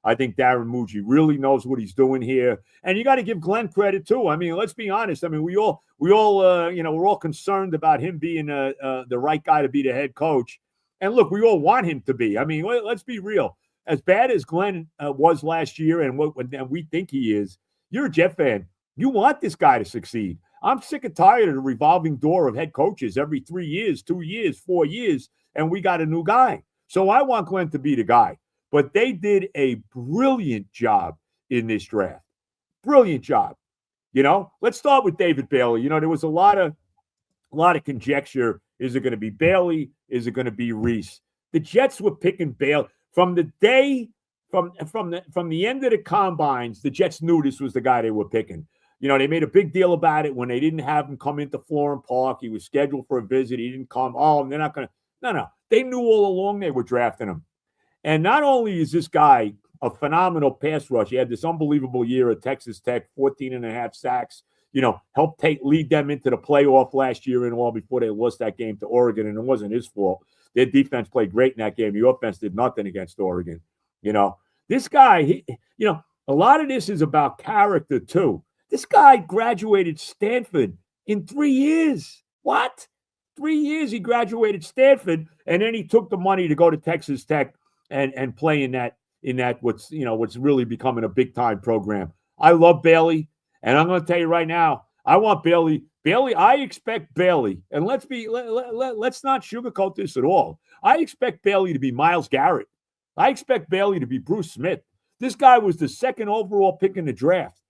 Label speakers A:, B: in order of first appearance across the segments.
A: I think Darren Muji really knows what he's doing here, and you got to give Glenn credit too. I mean, let's be honest. I mean, we're all concerned about him being the right guy to be the head coach, and look, we all want him to be. I mean, let's be real. As bad as Glenn was last year, and we think he is, you're a Jet fan. You want this guy to succeed. I'm sick and tired of the revolving door of head coaches every 3 years, 2 years, 4 years, and we got a new guy. So I want Glenn to be the guy. But they did a brilliant job in this draft. Brilliant job. Let's start with David Bailey. There was a lot of conjecture. Is it going to be Bailey? Is it going to be Reese? The Jets were picking Bailey from the day from the end of the combines. The Jets knew this was the guy they were picking. They made a big deal about it when they didn't have him come into Florham Park. He was scheduled for a visit. He didn't come. Oh, they're not going to. No. They knew all along they were drafting him. And not only is this guy a phenomenal pass rush, he had this unbelievable year at Texas Tech, 14 and a half sacks, helped lead them into the playoff last year and all before they lost that game to Oregon, and it wasn't his fault. Their defense played great in that game. The offense did nothing against Oregon. This guy, a lot of this is about character too. This guy graduated Stanford in 3 years. What? 3 years he graduated Stanford, and then he took the money to go to Texas Tech and play in that what's really becoming a big time program. I love Bailey, and I'm going to tell you right now, I want Bailey. I expect Bailey, and let's not sugarcoat this at all. I expect Bailey to be Myles Garrett. I expect Bailey to be Bruce Smith. This guy was the second overall pick in the draft.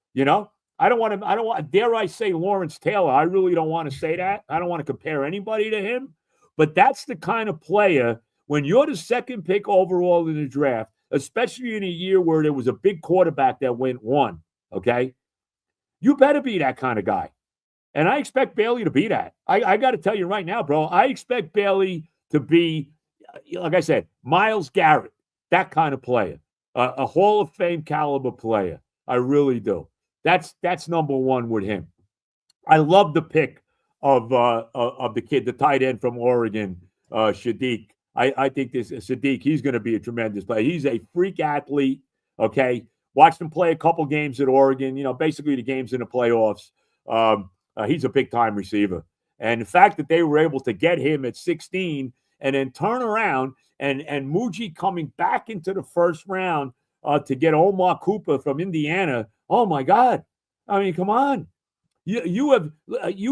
A: I don't want, dare I say Lawrence Taylor. I really don't want to say that. I don't want to compare anybody to him, but that's the kind of player when you're the second pick overall in the draft, especially in a year where there was a big quarterback that went one, okay? You better be that kind of guy. And I expect Bailey to be that. I got to tell you right now, bro, I expect Bailey to be, like I said, Myles Garrett, that kind of player, a Hall of Fame caliber player. I really do. That's number one with him. I love the pick of the kid, the tight end from Oregon, Sadiq. I think this Sadiq, he's going to be a tremendous player. He's a freak athlete, okay? Watched him play a couple games at Oregon, basically the games in the playoffs. He's a big-time receiver. And the fact that they were able to get him at 16 and then turn around and Muji coming back into the first round to get Omar Cooper from Indiana, oh, my God. I mean, come on. You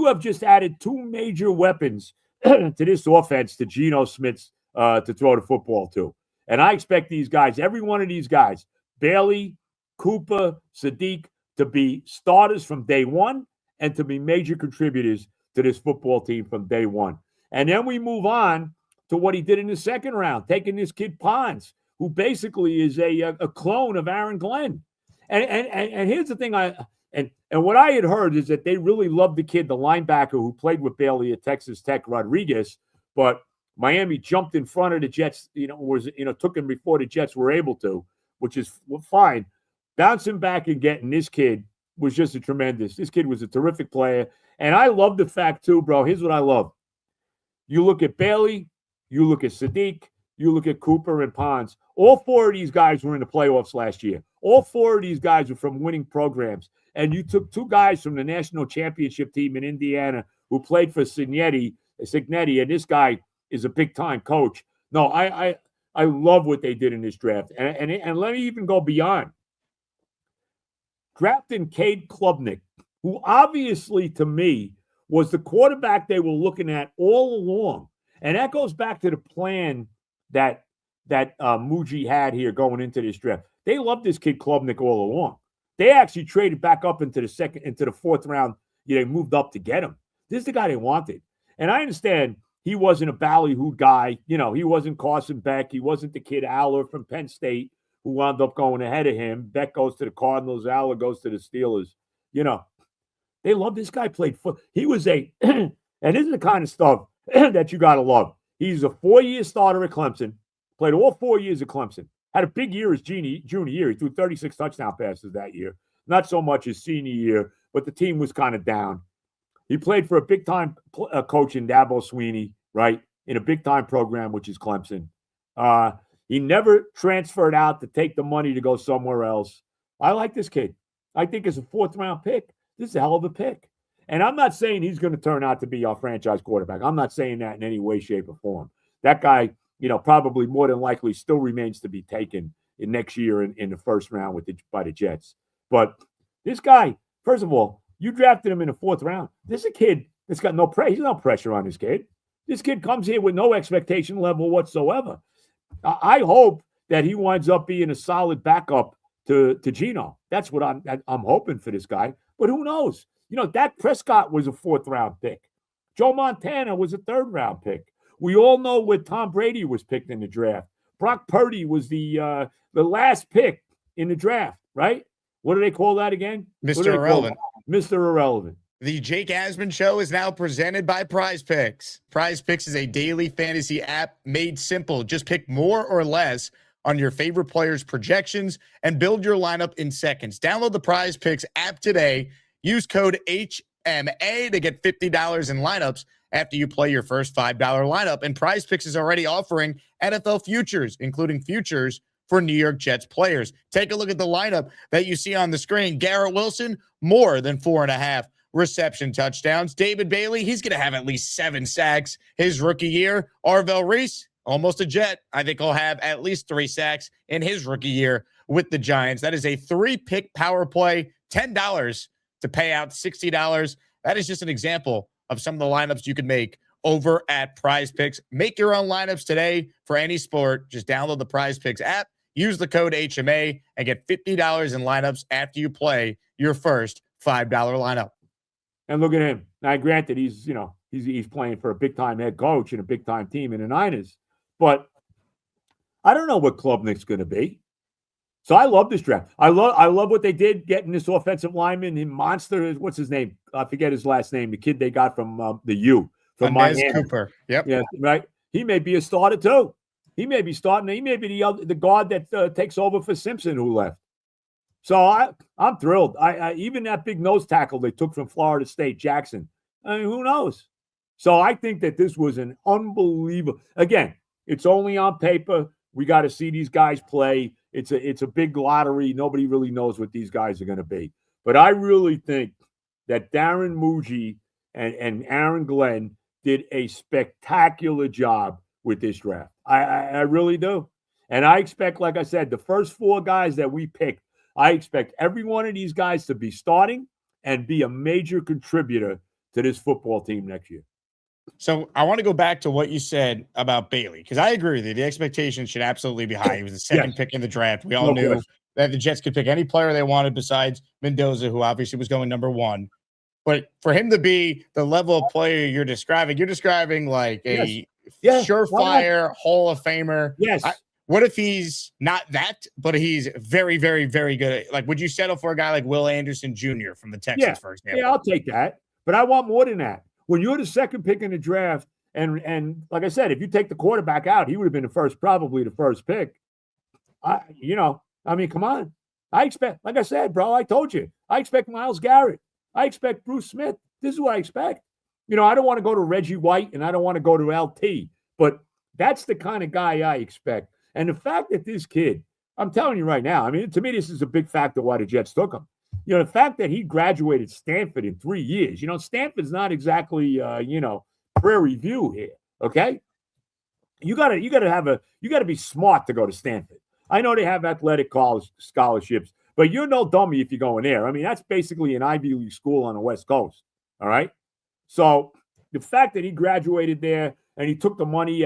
A: have just added two major weapons to this offense to Geno Smith's to throw the football to. And I expect these guys, every one of these guys, Bailey, Cooper, Sadiq, to be starters from day one and to be major contributors to this football team from day one. And then we move on to what he did in the second round, taking this kid Pons, who basically is a clone of Aaron Glenn. And here's the thing, and what I had heard is that they really loved the kid, the linebacker who played with Bailey at Texas Tech, Rodriguez, but Miami jumped in front of the Jets, took him before the Jets were able to, which is fine. Bouncing back and getting this kid was just this kid was a terrific player. And I love the fact too, bro. Here's what I love. You look at Bailey, you look at Sadiq, you look at Cooper and Pons. All four of these guys were in the playoffs last year. All four of these guys were from winning programs. And you took two guys from the national championship team in Indiana who played for Signetti, and this guy is a big-time coach. No, I love what they did in this draft. And let me even go beyond. Drafting Cade Klubnik, who obviously, to me, was the quarterback they were looking at all along. And that goes back to the plan that Muji had here going into this draft. They loved this kid Klubnik all along. They actually traded back up into the fourth round. They moved up to get him. This is the guy they wanted. And I understand he wasn't a ballyhoo guy. He wasn't Carson Beck. He wasn't the kid Aller from Penn State who wound up going ahead of him. Beck goes to the Cardinals. Aller goes to the Steelers. They love this guy played foot. He was and this is the kind of stuff that you got to love. He's a 4-year starter at Clemson, played all 4 years at Clemson, had a big year his junior year. He threw 36 touchdown passes that year. Not so much his senior year, but the team was kind of down. He played for a big-time coach in Dabo Swinney, right, in a big-time program, which is Clemson. He never transferred out to take the money to go somewhere else. I like this kid. I think it's a 4th-round pick. This is a hell of a pick. And I'm not saying he's going to turn out to be our franchise quarterback. I'm not saying that in any way, shape, or form. That guy, probably more than likely still remains to be taken in next year in the 1st round by the Jets. But this guy, first of all, you drafted him in the 4th round. This is a kid that's got no pressure. There's no pressure on this kid. This kid comes here with no expectation level whatsoever. I hope that he winds up being a solid backup to Geno. That's what I'm hoping for this guy. But who knows? Dak Prescott was a 4th-round pick. Joe Montana was a 3rd-round pick. We all know where Tom Brady was picked in the draft. Brock Purdy was the last pick in the draft, right? What do they call that again?
B: Mr. Irrelevant.
A: Mr. Irrelevant.
B: The Jake Asman Show is now presented by PrizePicks. PrizePicks is a daily fantasy app made simple. Just pick more or less on your favorite players' projections and build your lineup in seconds. Download the PrizePicks app today. Use code HMA to get $50 in lineups after you play your first $5 lineup. And PrizePicks is already offering NFL futures, including futures for New York Jets players. Take a look at the lineup that you see on the screen. Garrett Wilson, more than 4.5 reception touchdowns. David Bailey, he's going to have at least 7 sacks his rookie year. Arvell Reese, almost a Jet. I think he'll have at least 3 sacks in his rookie year with the Giants. That is a 3-pick power play, $10 to pay out $60. That is just an example of some of the lineups you can make over at PrizePicks. Make your own lineups today for any sport. Just download the PrizePicks app, use the code HMA, and get $50 in lineups after you play your first $5 lineup.
A: And look at him. Now, granted, he's playing for a big-time head coach and a big-time team in the Niners. But I don't know what Klubnik's going to be. So I love this draft. I love what they did getting this offensive lineman in monster. What's his name? I forget his last name. The kid they got from the U. From Miami.
B: Cooper. Yep.
A: Yeah, right. He may be a starter too. He may be starting. He may be the guard that takes over for Simpson, who left. So I'm thrilled. I even that big nose tackle they took from Florida State, Jackson. I mean, who knows? So I think that this was an unbelievable. Again, it's only on paper. We got to see these guys play. It's a big lottery. Nobody really knows what these guys are going to be. But I really think that Darren Muji and Aaron Glenn did a spectacular job with this draft. I really do. And I expect, like I said, the first 4 guys that we picked, I expect every one of these guys to be starting and be a major contributor to this football team next year.
B: So I want to go back to what you said about Bailey, because I agree with you. The expectation should absolutely be high. He was the 2nd pick in the draft. We all knew that the Jets could pick any player they wanted besides Mendoza, who obviously was going number 1. But for him to be the level of player you're describing like a surefire Hall of Famer.
A: Yes.
B: What if he's not that, but he's very, very, very good? Like, would you settle for a guy like Will Anderson Jr. from the Texans, for example?
A: Yeah, I'll take that. But I want more than that. When you're the 2nd pick in the draft, and like I said, if you take the quarterback out, he would have been probably the first pick. Come on. I expect, like I said, bro, I told you, I expect Myles Garrett. I expect Bruce Smith. This is what I expect. I don't want to go to Reggie White and I don't want to go to LT, but that's the kind of guy I expect. And the fact that this kid, I'm telling you right now, I mean, to me, this is a big factor why the Jets took him. The fact that he graduated Stanford in 3 years, Stanford's not exactly, Prairie View here. Okay. You gotta be smart to go to Stanford. I know they have athletic college scholarships, but you're no dummy if you're going there. I mean, that's basically an Ivy League school on the West Coast. All right. So the fact that he graduated there and he took the money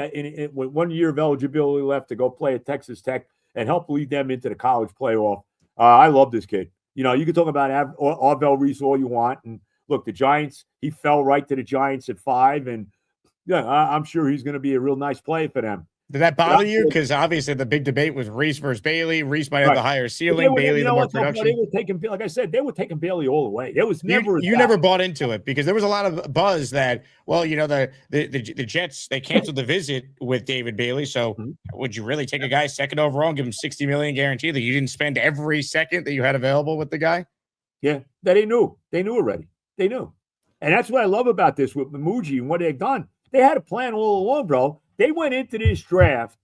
A: with 1 year of eligibility left to go play at Texas Tech and help lead them into the college playoff. I love this kid. You can talk about Arvell Reese all you want. And look, the Giants, he fell right to the Giants at 5. And yeah, I'm sure he's going to be a real nice player for them.
B: Did that bother you? Because obviously the big debate was Reese versus Bailey. Reese might have the higher ceiling, Bailey the more production.
A: They were taking, like I said, they were taking Bailey all the way. There was never
B: you never bought into it because there was a lot of buzz that, well, the Jets, they canceled the visit with David Bailey. So would you really take a guy 2nd overall and give him $60 million guarantee that you didn't spend every second that you had available with the guy?
A: Yeah, that they knew. They knew already. They knew. And that's what I love about this with Muji and what they've done. They had a plan all along, bro. They went into this draft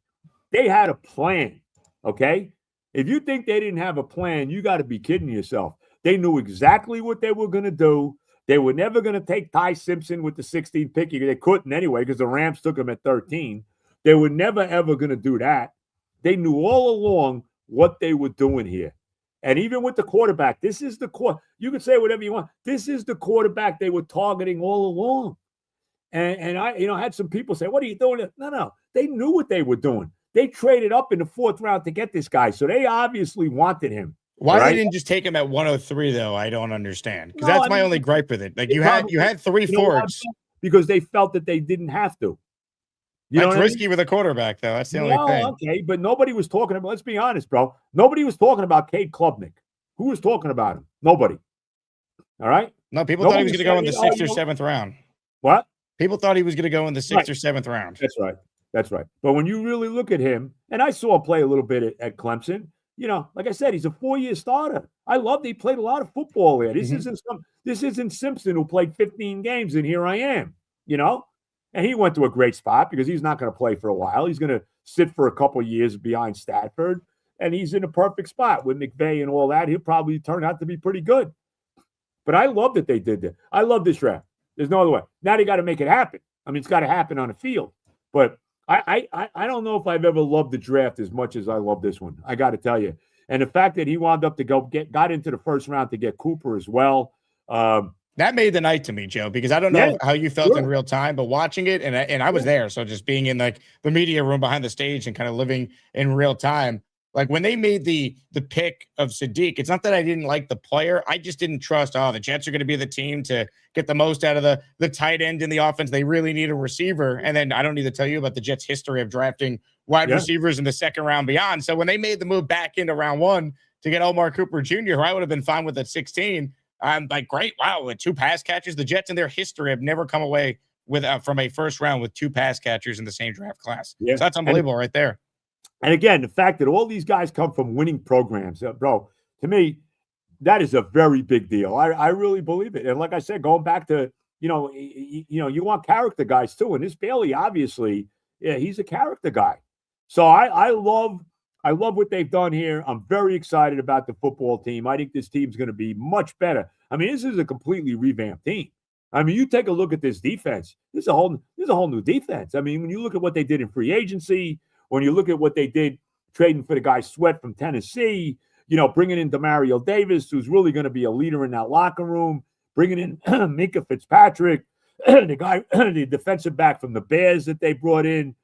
A: They had a plan, okay? If you think they didn't have a plan, you got to be kidding yourself. They knew exactly what they were going to do. They were never going to take Ty Simpson with the 16th pick. They couldn't anyway because the Rams took him at 13. They were never, ever going to do that. They knew all along what they were doing here. And even with the quarterback, this is the you can say whatever you want. This is the quarterback they were targeting all along. And I, had some people say, what are you doing? No. They knew what they were doing. They traded up in the 4th round to get this guy. So they obviously wanted him.
B: Why they didn't just take him at 103, though, I don't understand. Because that's my only gripe with it. Like you had 3 forwards.
A: Because they felt that they didn't have to.
B: That's risky with a quarterback, though. That's the only thing.
A: Okay, but nobody was talking about, let's be honest, bro. Nobody was talking about Cade Klubnik. Who was talking about him? Nobody. All right?
B: No, people thought he was going to go in the 6th or 7th round.
A: What?
B: People thought he was going to go in the 6th or 7th round.
A: That's right. But when you really look at him, and I saw him play a little bit at Clemson, like I said, he's a 4-year starter. I loved he played a lot of football there. This isn't Simpson who played 15 games and here I am, And he went to a great spot because he's not going to play for a while. He's going to sit for a couple of years behind Stafford, and he's in a perfect spot with McVay and all that. He'll probably turn out to be pretty good. But I love that they did that. I love this draft. There's no other way. Now they got to make it happen. I mean, it's got to happen on the field. But I don't know if I've ever loved the draft as much as I love this one. I got to tell you. And the fact that he wound up to got into the 1st round to get Cooper as well.
B: That made the night to me, Joe, because I don't know how you felt in real time, but watching it, and I was there, so just being in like the media room behind the stage and kind of living in real time, like when they made the pick of Sadiq, it's not that I didn't like the player, I just didn't trust, the Jets are going to be the team to get the most out of the tight end in the offense. They really need a receiver, and then I don't need to tell you about the Jets' history of drafting wide receivers in the 2nd round beyond. So when they made the move back into round 1 to get Omar Cooper Jr., who I would have been fine with at 16. I'm like, great. Wow. With 2 pass catchers, the Jets in their history have never come away with from a 1st round with 2 pass catchers in the same draft class. Yeah. So that's unbelievable right there.
A: And again, the fact that all these guys come from winning programs, bro, to me, that is a very big deal. I really believe it. And like I said, going back to, you want character guys too. And this Bailey, obviously, he's a character guy. So I love what they've done here. I'm very excited about the football team. I think this team's going to be much better. I mean, this is a completely revamped team. I mean, you take a look at this defense. This is a whole new defense. I mean, when you look at what they did in free agency, when you look at what they did trading for the guy Sweat from Tennessee, bringing in Demario Davis, who's really going to be a leader in that locker room, bringing in Minkah Fitzpatrick, the defensive back from the Bears that they brought in,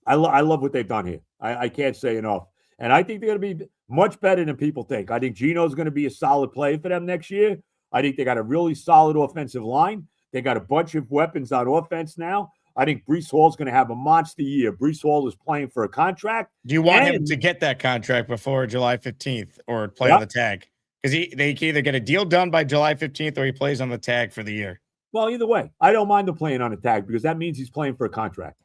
A: I love what they've done here. I can't say enough. And I think they're going to be much better than people think. I think Geno's going to be a solid player for them next year. I think they got a really solid offensive line. They got a bunch of weapons on offense now. I think Breece Hall's going to have a monster year. Breece Hall is playing for a contract.
B: Do you want him to get that contract before July 15th or play on the tag? Because they can either get a deal done by July 15th or he plays on the tag for the year.
A: Well, either way, I don't mind him playing on the tag because that means he's playing for a contract.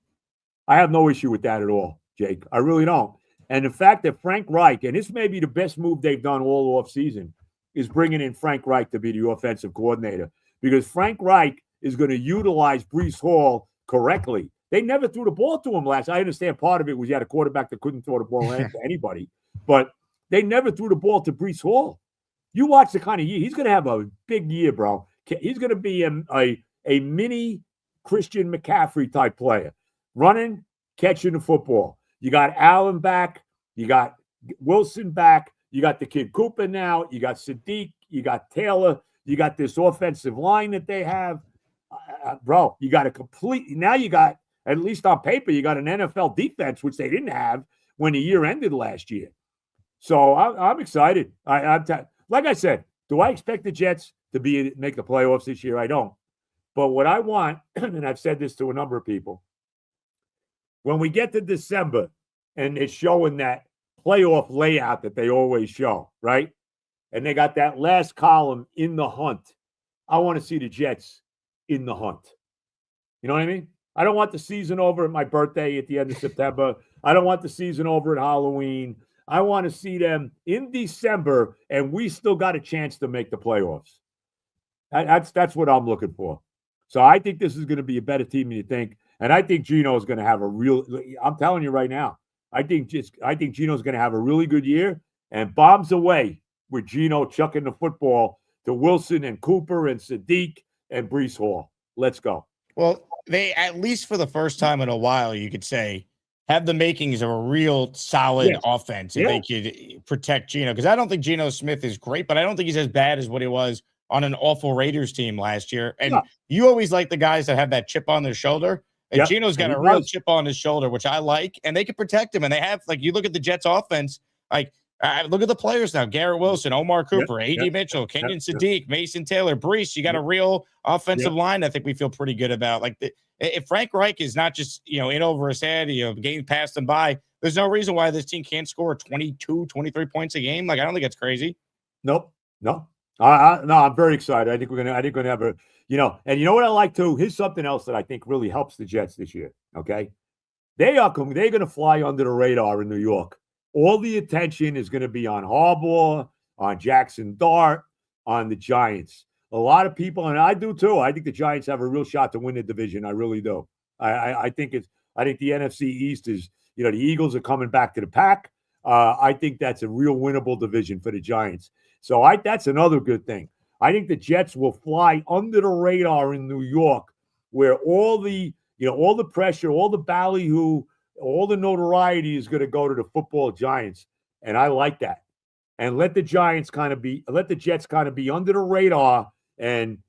A: I have no issue with that at all, Jake. I really don't. And the fact that Frank Reich, and this may be the best move they've done all offseason, is bringing in Frank Reich to be the offensive coordinator because Frank Reich is going to utilize Breece Hall correctly. They never threw the ball to him last. I understand part of it was you had a quarterback that couldn't throw the ball to anybody, but they never threw the ball to Breece Hall. You watch the kind of year. He's going to have a big year, bro. He's going to be a mini Christian McCaffrey type player. Running, catching the football. You got Allen back. You got Wilson back. You got the kid Cooper now. You got Sadiq. You got Taylor. You got this offensive line that they have. Bro, you got now you got, at least on paper, you got an NFL defense, which they didn't have when the year ended last year. So I'm excited. Like I said, do I expect the Jets to make the playoffs this year? I don't. But what I want, and I've said this to a number of people, when we get to December and it's showing that playoff layout that they always show, right? And they got that last column in the hunt. I want to see the Jets in the hunt. You know what I mean? I don't want the season over at my birthday at the end of September. I don't want the season over at Halloween. I want to see them in December, and we still got a chance to make the playoffs. That's what I'm looking for. So I think this is going to be a better team than you think. And I think Gino is going to have a real. I'm telling you right now, I think Gino's going to have a really good year. And bombs away with Gino chucking the football to Wilson and Cooper and Sadiq and Brees Hall. Let's go.
B: Well, they, at least for the first time in a while, you could say, have the makings of a real solid offense if they could protect Geno. Because I don't think Geno Smith is great, but I don't think he's as bad as what he was on an awful Raiders team last year. And you always like the guys that have that chip on their shoulder. And Geno's got a real chip on his shoulder, which I like, and they can protect him. And they have, like, you look at the Jets offense, like, look at the players now: Garrett Wilson, Omar Cooper, A.D. Mitchell, Kenyon Sadiq, Mason Taylor, Brees. You got a real offensive line I think we feel pretty good about. Like, if Frank Reich is not just, in over his head, getting past him by, there's no reason why this team can't score 22, 23 points a game. Like, I don't think that's crazy.
A: Nope. No. I'm very excited. I think we're gonna have a, and you know what I like too? Here's something else that I think really helps the Jets this year. Okay. They're going to fly under the radar in New York. All the attention is going to be on Harbaugh, on Jackson Dart, on the Giants. A lot of people, and I do too. I think the Giants have a real shot to win the division. I really do. I think the NFC East is, the Eagles are coming back to the pack. I think that's a real winnable division for the Giants. So that's another good thing. I think the Jets will fly under the radar in New York, where all the pressure, all the ballyhoo, all the notoriety is going to go to the football Giants. And I like that. And let the Jets kind of be under the radar and,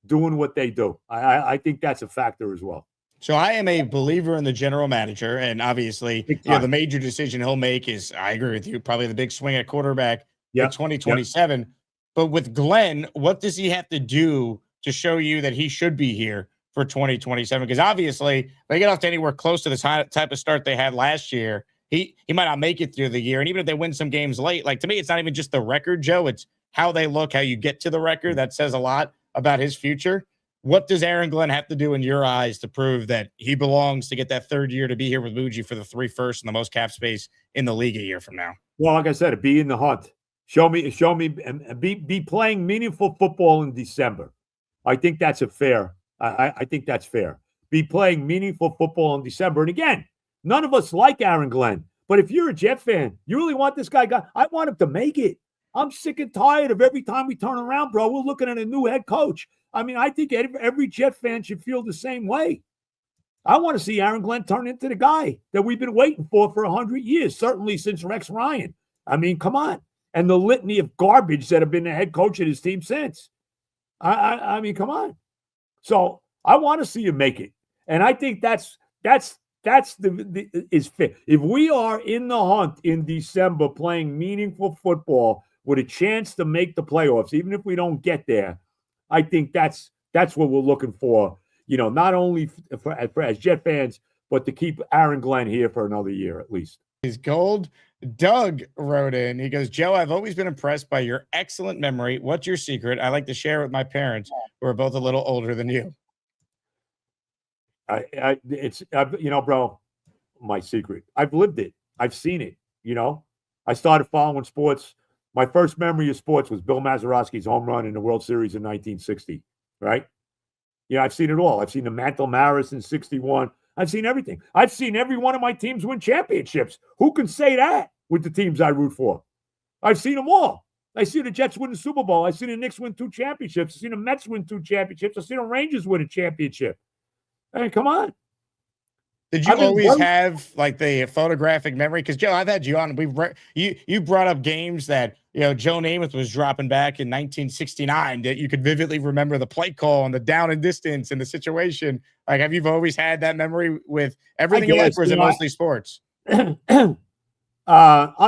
A: doing what they do. I think that's a factor as well.
B: So I am a believer in the general manager, and obviously, the major decision he'll make is, I agree with you, probably the big swing at quarterback in 2027. Yep. But with Glenn, what does he have to do to show you that he should be here for 2027? Because obviously, they get off to anywhere close to this type of start they had last year, he might not make it through the year. And even if they win some games late, like, to me, it's not even just the record, Joe. It's how they look, how you get to the record. That says a lot about his future. What does Aaron Glenn have to do in your eyes to prove that he belongs to get that third year to be here with Muji for the 3 firsts and the most cap space in the league a year from now?
A: Well, like I said, be in the hunt. Show me, and be playing meaningful football in December. I think that's fair. I think that's fair. Be playing meaningful football in December. And again, none of us like Aaron Glenn. But if you're a Jet fan, you really want this guy. I want him to make it. I'm sick and tired of every time we turn around, bro, we're looking at a new head coach. I mean, I think every Jet fan should feel the same way. I want to see Aaron Glenn turn into the guy that we've been waiting for 100 years, certainly since Rex Ryan. I mean, come on. And the litany of garbage that have been the head coach of his team since. I mean, come on. So I want to see him make it. And I think that's is fit. If we are in the hunt in December playing meaningful football with a chance to make the playoffs, even if we don't get there, I think that's what we're looking for, not only as Jet fans, but to keep Aaron Glenn here for another year at least.
B: His gold. Doug wrote in. He goes, Joe, I've always been impressed by your excellent memory. What's your secret? I like to share with my parents, who are both a little older than you.
A: It's bro, my secret. I've lived it. I've seen it. I started following sports. My first memory of sports was Bill Mazeroski's home run in the World Series in 1960, right? I've seen it all. I've seen the Mantle Maris in 61. I've seen everything. I've seen every one of my teams win championships. Who can say that with the teams I root for? I've seen them all. I see the Jets win the Super Bowl. I've seen the Knicks win 2 championships. I've seen the Mets win 2 championships. I've seen the Rangers win a championship. I mean, come on.
B: Did you always have like the photographic memory? Because Joe, I've had you on. You brought up games that Joe Namath was dropping back in 1969 that you could vividly remember the play call and the down and distance and the situation. Like, have you always had that memory with everything in life, or is it mostly sports?
A: I'm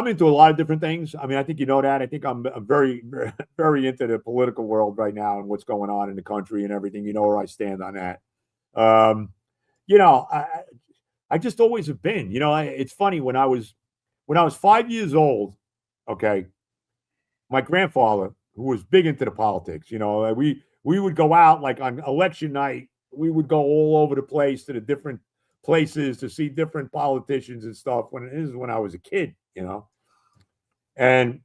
A: into a lot of different things. I mean, I think you know that. I think I'm very, very into the political world right now and what's going on in the country and everything. You know where I stand on that. I just always have been. It's funny, when I was 5 years old, okay, my grandfather, who was big into the politics, we would go out, like on election night, we would go all over the place to the different places to see different politicians and stuff. This is when I was a kid, and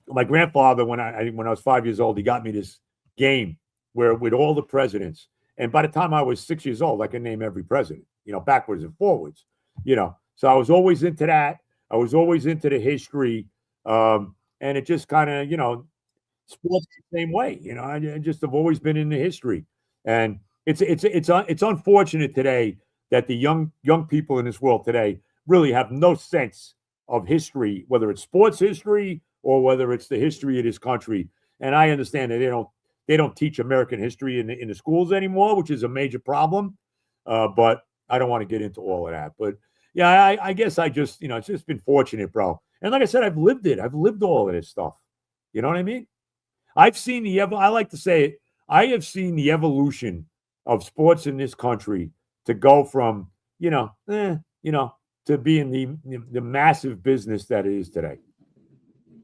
A: my grandfather, when I was 5 years old, he got me this game where with all the presidents, And by the time I was 6 years old, I could name every president, backwards and forwards, So I was always into that. I was always into the history. And it just kind of, sports the same way. I just have always been into history. And it's unfortunate today that the young people in this world today really have no sense of history, whether it's sports history or whether it's the history of this country. And I understand that they don't teach American history in the schools anymore, which is a major problem. But I don't want to get into all of that. But yeah, I guess I just, it's just been fortunate, bro. And like I said, I've lived it. I've lived all of this stuff. You know what I mean? I've seen I like to say it. I have seen the evolution of sports in this country to go from, to being the massive business that it is today.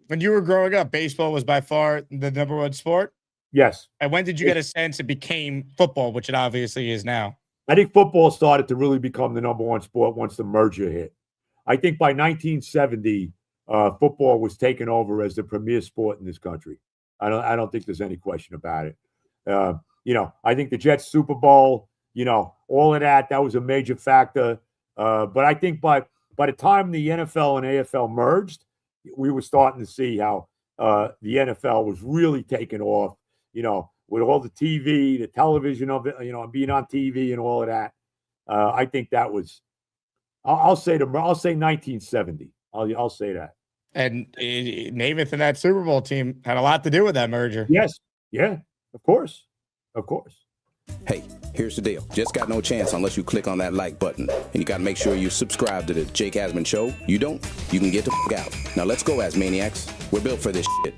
B: When you were growing up, baseball was by far the number one sport?
A: Yes.
B: And when did you get a sense it became football, which it obviously is now?
A: I think football started to really become the number one sport once the merger hit. I think by 1970, football was taken over as the premier sport in this country. I don't think there's any question about it. I think the Jets Super Bowl, all of that was a major factor. But I think by the time the NFL and AFL merged, we were starting to see how the NFL was really taking off, with all the TV, the television of it, being on TV and all of that. I think that was, I'll say 1970. I'll say that.
B: And Namath and that Super Bowl team had a lot to do with that merger.
A: Yes. Yeah, of course.
C: Hey, here's the deal. Just got no chance unless you click on that like button. And you got to make sure you subscribe to the Jake Asman Show. You don't, you can get the f*** out. Now let's go, Asmaniacs. We're built for this shit.